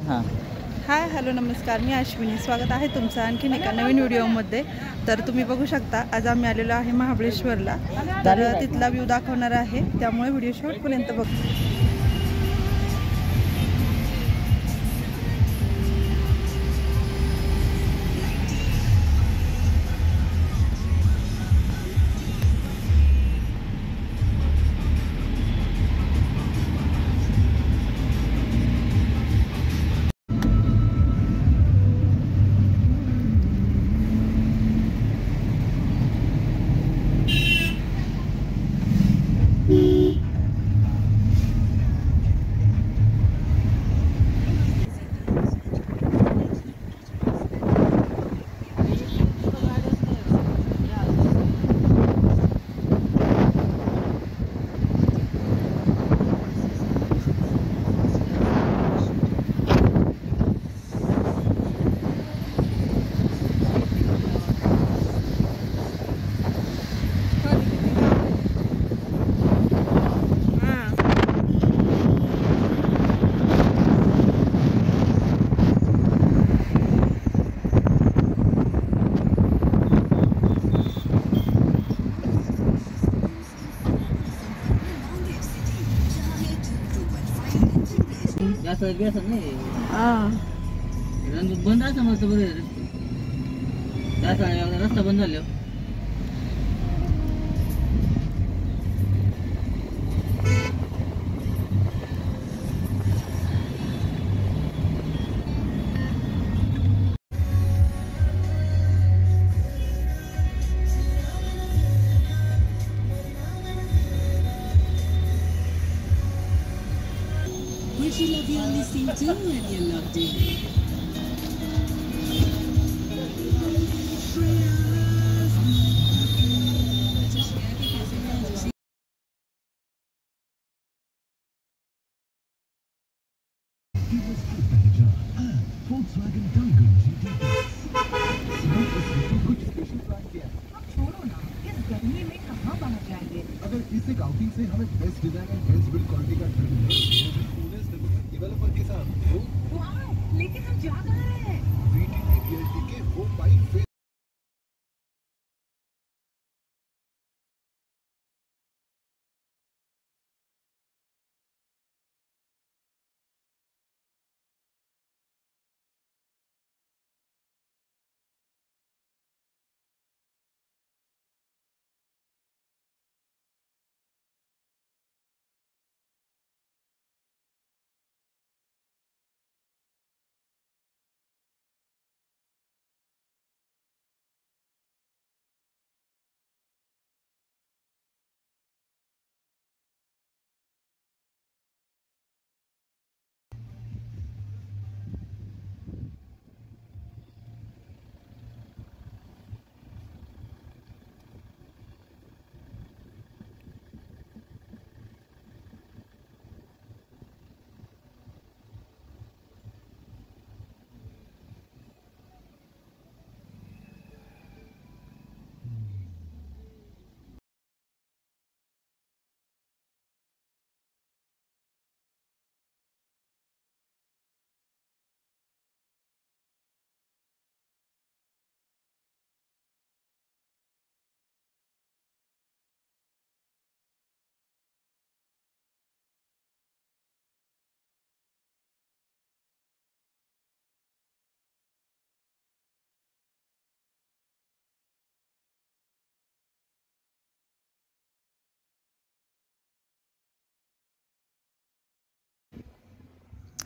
हां. Hi hello नमस्कार, मी अश्विनी. स्वागत आहे तुमचं आणखीन एका नवीन व्हिडिओमध्ये. तर तुम्ही बघू शकता आज आम्ही आलेलो आहे महाबळेश्वरला. तर तिथला व्ह्यू दाखवणार आहे, त्यामुळे व्हिडिओ शेवटपर्यंत बघ. जास्त बेसन नाही हां बंद असं मग बरं जास्त रस्ता बंद झाले. Would you love your listening to when you loved it? Volkswagen Tanggo GT+. कुछ स्पेशल प्लान किया है? छोड़ो ना, इस गर्मी में कहाँ बाहर जाएंगे? अगर इस एक आउटिंग से हमें बेस्ट डिजाइन और बेस्ट बिल्ड क्वालिटी का ट्रिप मिले तो कूलेस्ट डेवलपर के साथ वाह, लेकिन हम जा कहाँ रहे हैं? VTT PLT के वो बाइक फेस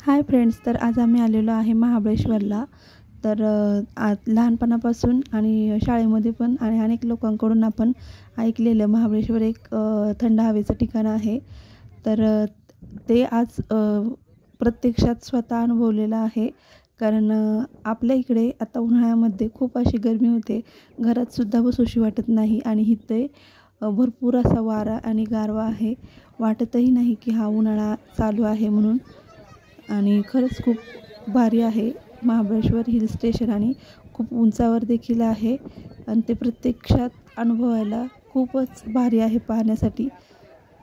हाय फ्रेंड्स, तर आज आम्ही आलेलो आहे महाबळेश्वरला. तर आज लहानपणापासून आणि शाळेमध्ये पण आणि अनेक लोकांकडून आपण ऐकलेलं महाबळेश्वर एक थंड हवेचं ठिकाण आहे. तर ते आज प्रत्यक्षात स्वतः अनुभवलेलं आहे. कारण आपल्या इकडे आता उन्हाळ्यामध्ये खूप अशी गरमी होते, घरातसुद्धा बसूशी वाटत नाही आणि इथे भरपूर असा वारा आणि गारवा आहे. वाटतही नाही की हा उन्हाळा चालू आहे म्हणून. आणि खरंच खूप भारी आहे महाबळेश्वर हिल स्टेशन आणि खूप उंचावर देखील आहे आणि ते प्रत्यक्षात अनुभवायला खूपच भारी आहे पाहण्यासाठी.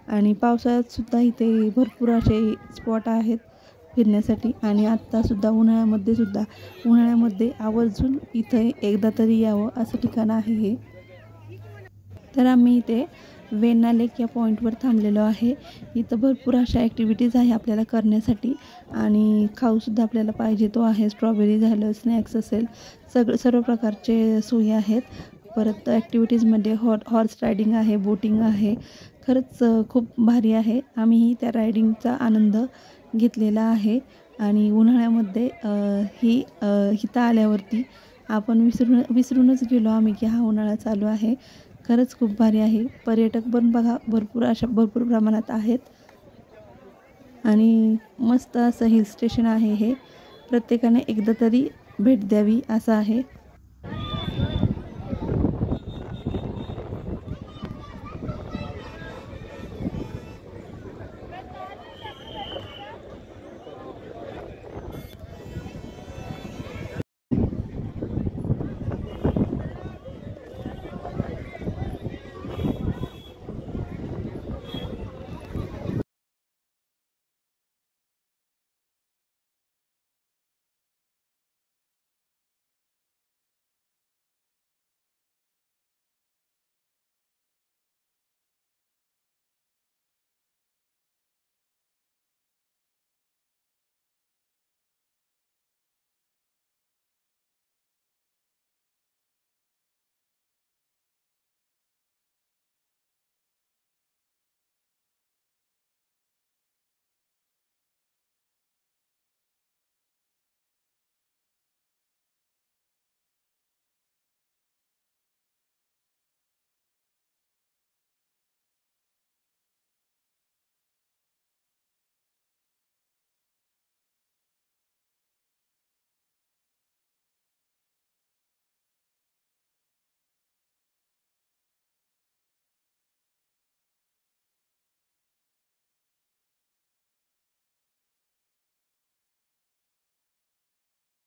आणि पावसाळ्यात सुद्धा इथे भरपूर असे स्पॉट आहेत. फिरण्यासाठी. आणि आत्तासुद्धा उन्हाळ्यामध्ये आवर्जून इथे एकदा तरी यावं असं ठिकाण आहे हे. तर आम्ही इथे वेण्णा लेक या पॉईंटवर थांबलेलो आहे. इथं भरपूर अशा ॲक्टिव्हिटीज आहे आपल्याला करण्यासाठी आणि खाऊसुद्धा आपल्याला पाहिजे तो आहे. स्ट्रॉबेरी झालं, स्नॅक्स असेल, सर्व प्रकारचे सोयी आहेत. परत ॲक्टिव्हिटीजमध्ये हॉर्स रायडिंग आहे, बोटिंग आहे. खरंच खूप भारी आहे. आम्हीही त्या रायडिंगचा आनंद घेतलेला आहे. आणि उन्हाळ्यामध्ये इथं आल्यावरती आपण विसरूनच गेलो आम्ही की हा उन्हाळा चालू आहे. खरंच खूप भारी आहे. पर्यटक पण बघा भरपूर प्रमाणात आहेत. आणि मस्त असं हिल स्टेशन आहे हे. प्रत्येकाने एकदा तरी भेट द्यावी असं आहे.